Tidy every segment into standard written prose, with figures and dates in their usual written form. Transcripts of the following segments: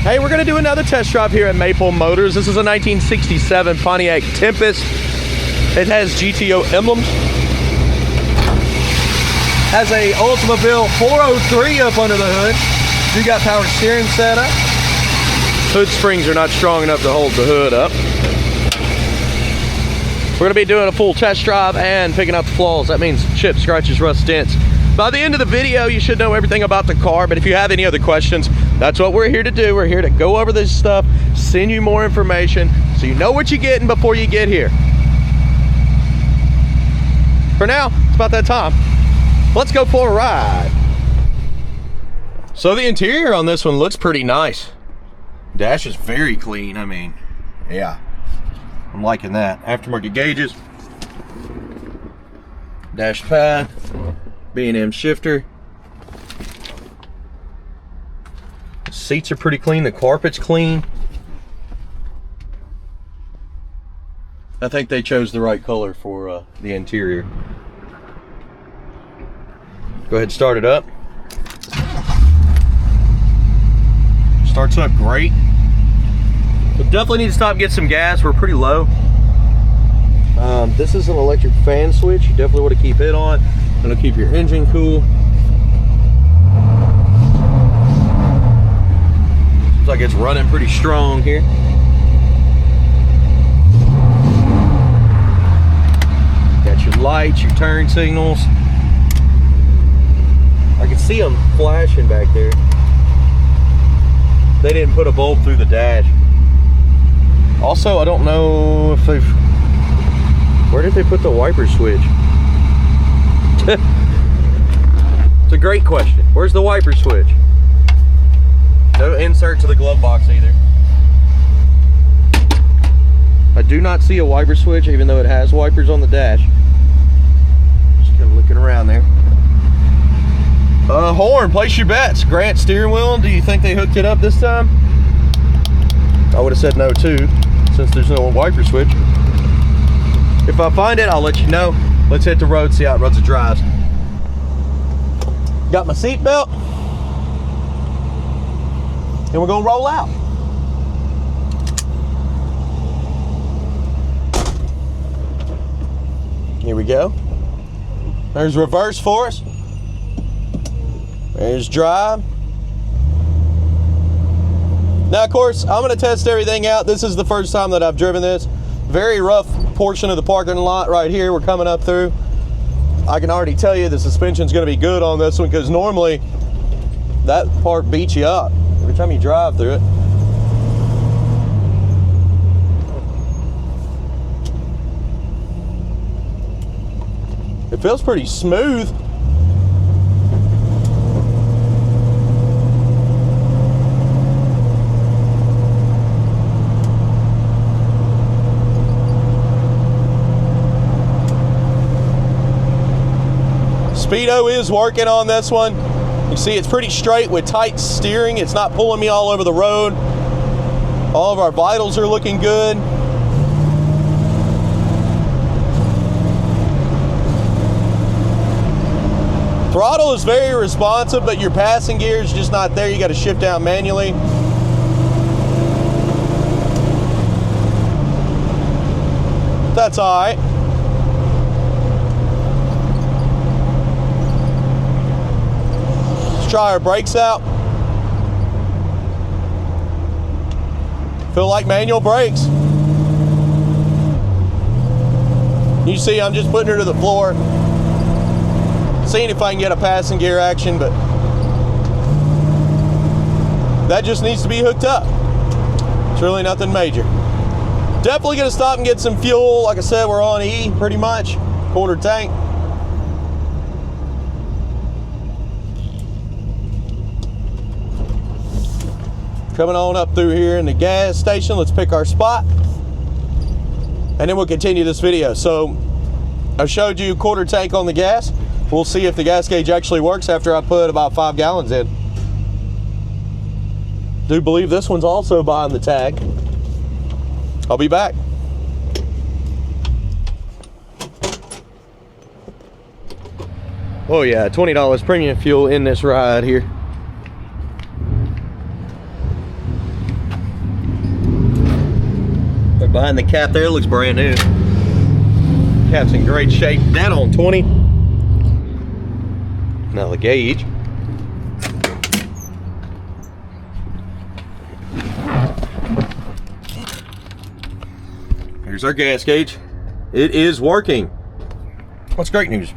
Hey, we're gonna do another test drive here at Maple Motors. This is a 1967 Pontiac Tempest. It has GTO emblems. Has a Oldsmobile 403 up under the hood. You got power steering set up. Hood springs are not strong enough to hold the hood up. We're gonna be doing a full test drive and picking out the flaws. That means chips, scratches, rust, dents. By the end of the video, you should know everything about the car, but if you have any other questions, that's what we're here to do. We're here to go over this stuff, send you more information, so you know what you're getting before you get here. For now, it's about that time. Let's go for a ride. So the interior on this one looks pretty nice. Dash is very clean. I mean, yeah, I'm liking that. Aftermarket gauges, dash pad, B&M shifter. The seats are pretty clean. The carpet's clean. I think they chose the right color for the interior. Go ahead and start it up. Starts up great. We definitely need to stop and get some gas. We're pretty low. This is an electric fan switch. You definitely want to keep it on. It'll keep your engine cool. Seems like it's running pretty strong here. Got your lights, your turn signals. I can see them flashing back there. They didn't put a bulb through the dash. Also, I don't know if they've... Where did they put the wiper switch? It's a great question. Where's the wiper switch? No insert to the glove box either. I do not see a wiper switch, even though it has wipers on the dash. Just kind of looking around there. Horn, place your bets. Grant steering wheel, do you think they hooked it up this time? I would have said no too, since there's no wiper switch. If I find it, I'll let you know. Let's hit the road, see how it runs and drives. Got my seat belt. And we're gonna roll out. Here we go. There's reverse for us. There's drive. Now, of course, I'm going to test everything out. This is the first time that I've driven this. Very rough portion of the parking lot right here we're coming up through. I can already tell you the suspension's going to be good on this one, because normally that part beats you up every time you drive through it. It feels pretty smooth. Speedo is working on this one. You see it's pretty straight with tight steering. It's not pulling me all over the road. All of our vitals are looking good. Throttle is very responsive, but your passing gear is just not there. You got to shift down manually. That's all right. Try our brakes out. Feel like manual brakes. You see, I'm just putting her to the floor, seeing if I can get a passing gear action, but that just needs to be hooked up. It's really nothing major. Definitely gonna stop and get some fuel. Like I said, we're on E pretty much, quarter tank. Coming on up through here in the gas station. Let's pick our spot, and then we'll continue this video. So I showed you quarter tank on the gas. We'll see if the gas gauge actually works after I put about 5 gallons in. Do believe this one's also behind the tag. I'll be back. Oh yeah, $20 premium fuel in this ride here. Right behind the cap there, looks brand new. Cap's in great shape. That on 20. Now the gauge. Here's our gas gauge. It is working. That's great news.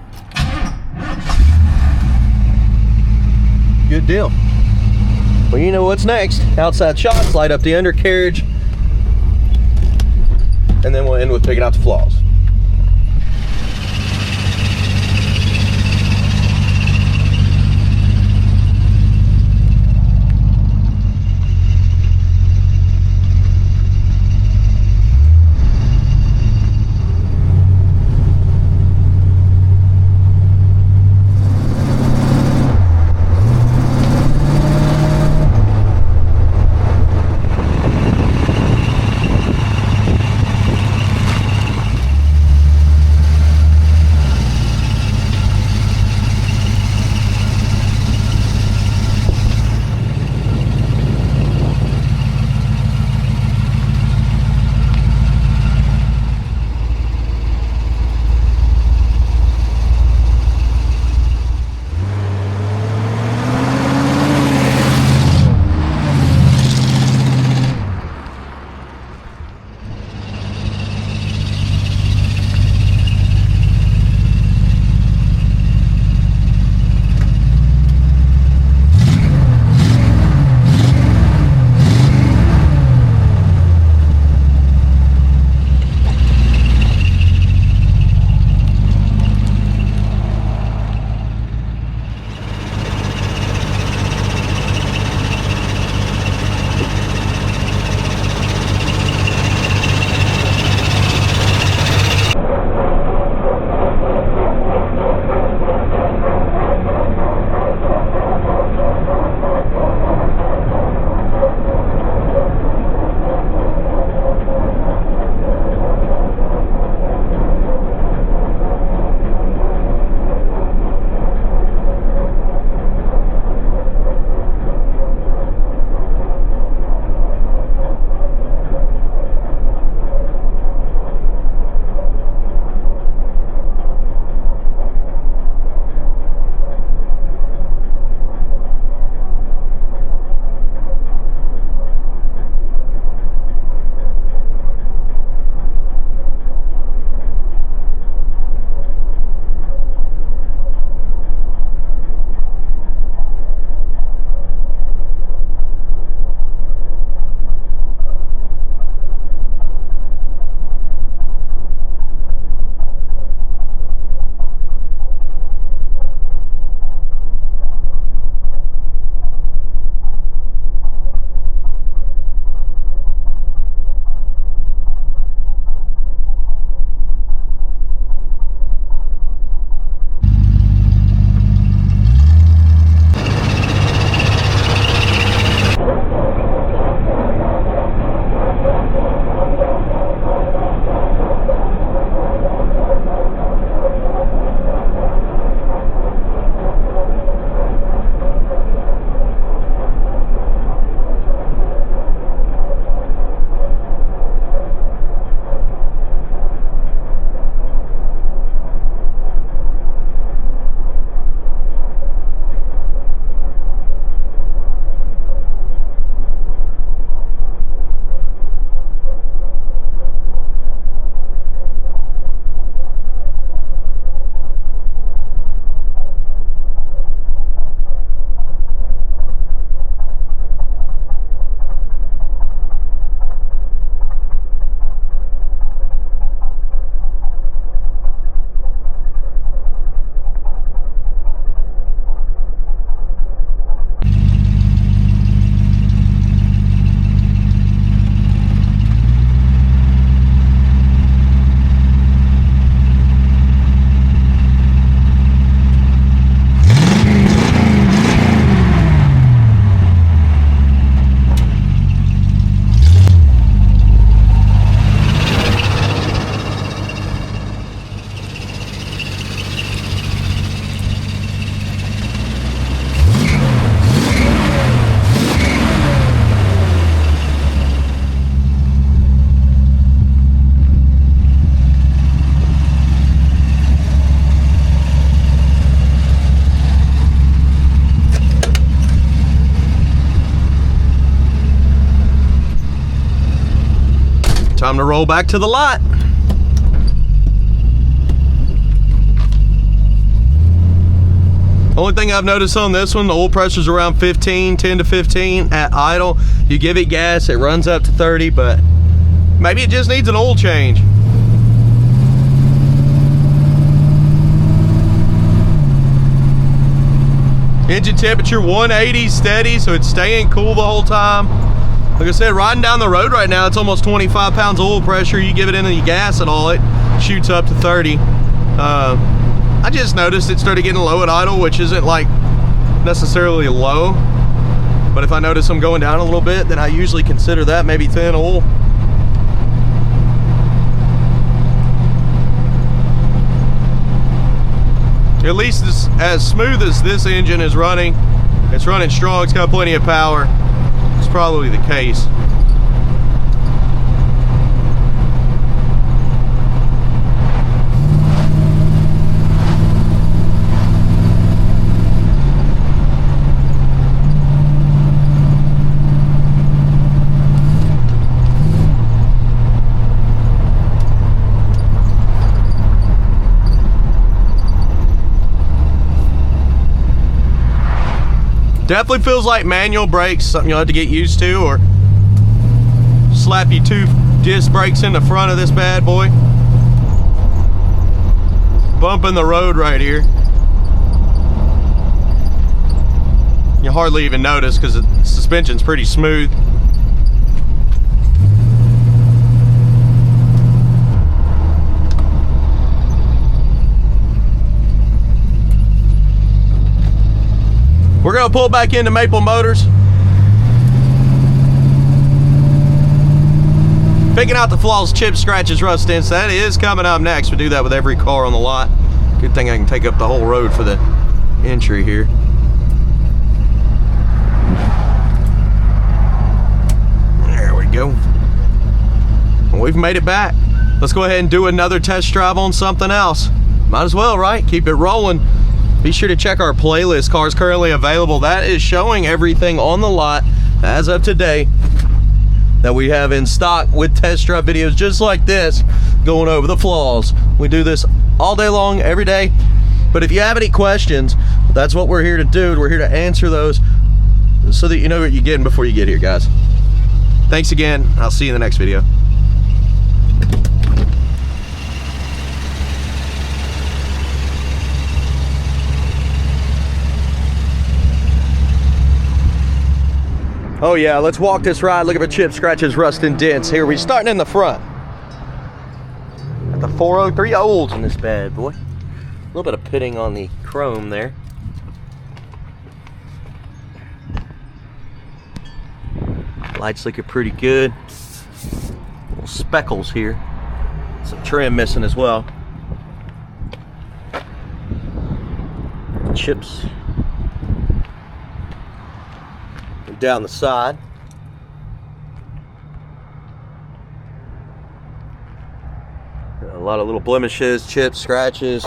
Good deal. Well, you know what's next. Outside shots, light up the undercarriage, and then we'll end with picking out the flaws. Time to roll back to the lot. Only thing I've noticed on this one, the oil pressure's around 10 to 15 at idle. You give it gas, it runs up to 30, but maybe it just needs an oil change. Engine temperature 180 steady, so it's staying cool the whole time. Like I said, riding down the road right now, it's almost 25 pounds of oil pressure. You give it any gas at all, it shoots up to 30. I just noticed it started getting low at idle, which isn't like necessarily low, but if I notice I'm going down a little bit, then I usually consider that maybe thin oil. At least as smooth as this engine is running, it's running strong, it's got plenty of power. It's probably the case. Definitely feels like manual brakes, something you'll have to get used to, or slap you 2 disc brakes in the front of this bad boy. Bumping the road right here. You hardly even notice because the suspension's pretty smooth. We're gonna pull back into Maple Motors. Picking out the flaws, chips, scratches, rust dents. That is coming up next. We do that with every car on the lot. Good thing I can take up the whole road for the entry here. There we go. We've made it back. Let's go ahead and do another test drive on something else. Might as well, right? Keep it rolling. Be sure to check our playlist, cars currently available. That is showing everything on the lot as of today that we have in stock, with test drive videos just like this going over the flaws. We do this all day long, every day. But if you have any questions, that's what we're here to do. We're here to answer those so that you know what you're getting before you get here, guys. Thanks again. I'll see you in the next video. Oh yeah, let's walk this ride, look at the chips, scratches, rust, and dents. Here, we're starting in the front. Got the 403 Olds in this bad boy. A little bit of pitting on the chrome there. Lights looking pretty good. Little speckles here. Some trim missing as well. Chips down the side. A lot of little blemishes, chips, scratches.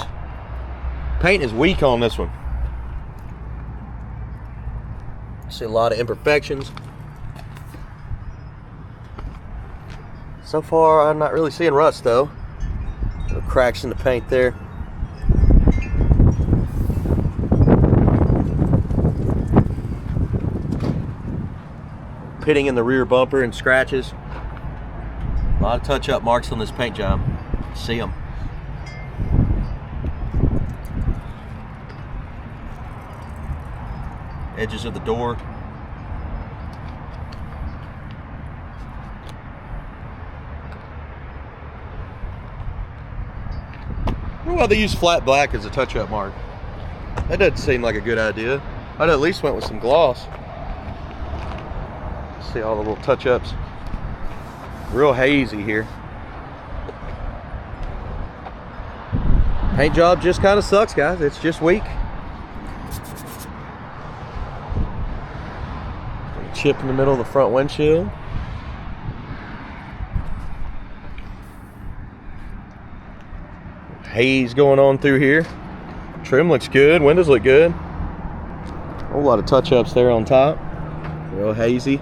Paint is weak on this one. See a lot of imperfections. So far, I'm not really seeing rust though. Little cracks in the paint there. Pitting in the rear bumper and scratches. A lot of touch-up marks on this paint job. See them. Edges of the door. I don't know why they use flat black as a touch-up mark. That doesn't seem like a good idea. I'd at least went with some gloss. See all the little touch-ups. Real hazy here. Paint job just kind of sucks, guys. It's just weak. Chip in the middle of the front windshield. Haze going on through here. Trim looks good. Windows look good. A whole lot of touch-ups there on top. Real hazy.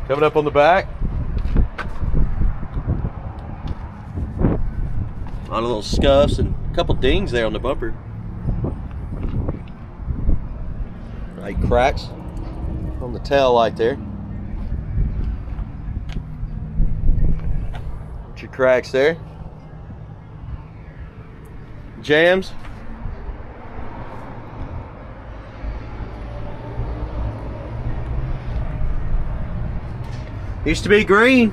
Coming up on the back. A lot of little scuffs and a couple dings there on the bumper. Like cracks on the tail light there. Bunch of cracks there. Jams. Used to be green.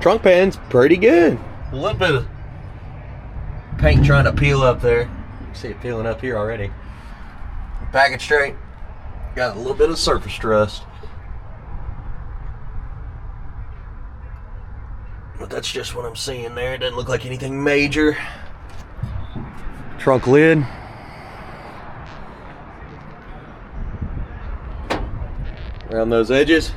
Trunk pan's pretty good. A little bit of paint trying to peel up there. You can see it peeling up here already. Package straight. Got a little bit of surface rust. But that's just what I'm seeing there. It doesn't look like anything major. Trunk lid. Around those edges.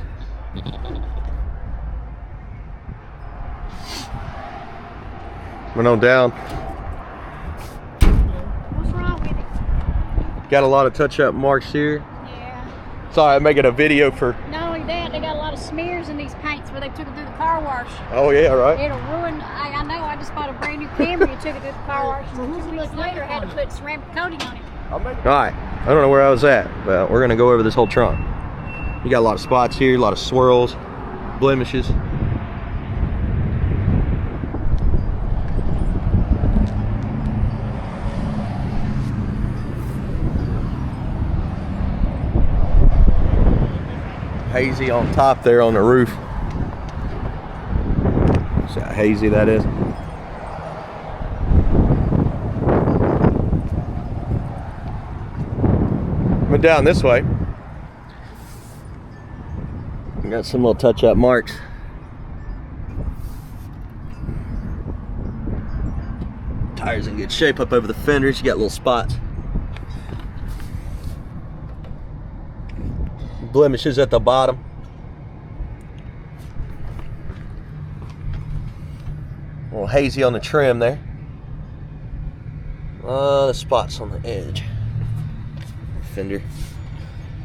Went on down. What's wrong with it? Got a lot of touch-up marks here. Yeah. Sorry, I'm making a video for... Not only that, they got a lot of smears in these paints where they took it through the car wash. Oh yeah, right. It'll ruin. I know. I just bought a brand new Camry and took it through the car wash. And 2 weeks later, I had to put ceramic coating on it. All right. I don't know where I was at, but we're gonna go over this whole trunk. You got a lot of spots here, a lot of swirls, blemishes. Hazy on top there on the roof. See how hazy that is. Went down this way. We got some little touch-up marks. Tires in good shape up over the fenders. You got little spots. Blemishes at the bottom. A little hazy on the trim there. The spots on the edge. Fender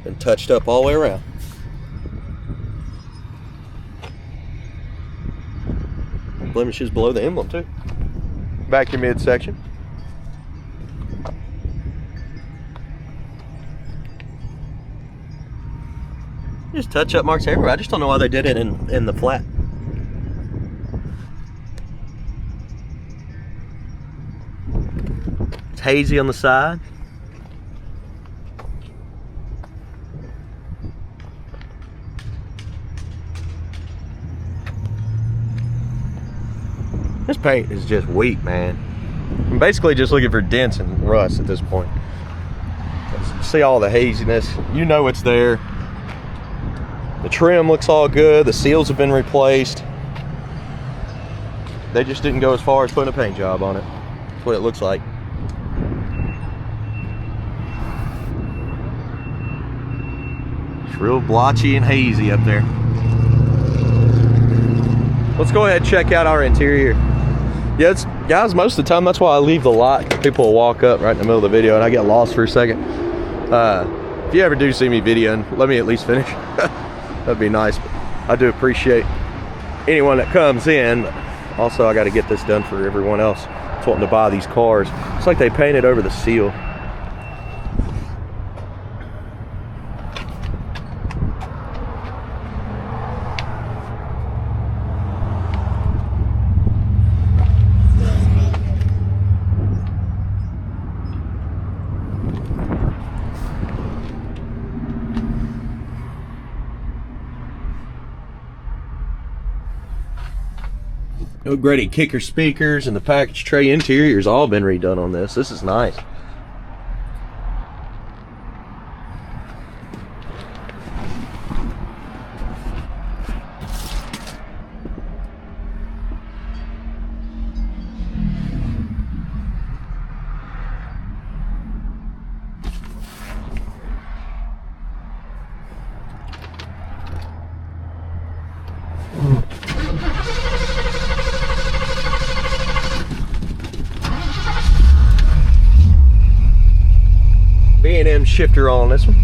been touched up all the way around. Blemishes below the emblem too. Vacuum midsection. Just touch-up marks everywhere. I just don't know why they did it in the flat. It's hazy on the side. This paint is just weak, man. I'm basically just looking for dents and rust at this point. See all the haziness. You know it's there. The trim looks all good. The seals have been replaced. They just didn't go as far as putting a paint job on it. That's what it looks like. It's real blotchy and hazy up there. Let's go ahead and check out our interior. Yeah, guys, most of the time that's why I leave the lot. People will walk up right in the middle of the video and I get lost for a second. If you ever do see me videoing, let me at least finish. That'd be nice. But I do appreciate anyone that comes in, but also I got to get this done for everyone else that's wanting to buy these cars. It's like they painted over the seal. Upgraded kicker speakers and the package tray interior's all been redone on this. This is nice. shifter on this one.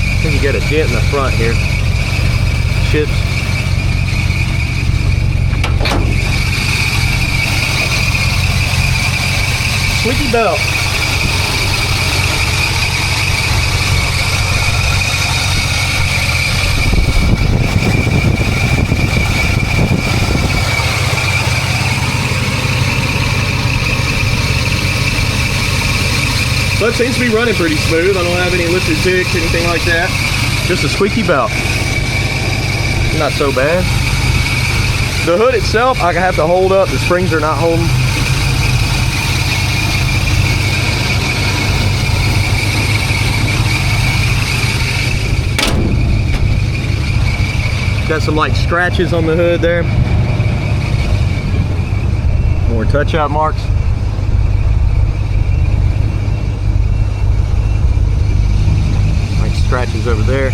I think you get a dent in the front here. Chips. Squeaky belt. So it seems to be running pretty smooth. I don't have any lifted ticks, anything like that. Just a squeaky belt. Not so bad. The hood itself, I have to hold up. The springs are not holding. Got some like scratches on the hood there. More touch-out marks. Scratches over there.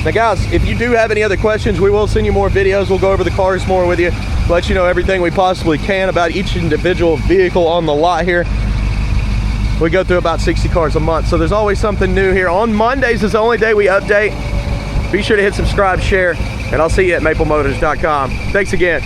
Now guys, if you do have any other questions, we will send you more videos. We'll go over the cars more with you, let you know everything we possibly can about each individual vehicle on the lot here. We go through about 60 cars a month, so there's always something new here. On Mondays is the only day we update. Be sure to hit subscribe, share, and I'll see you at maplemotors.com. Thanks again.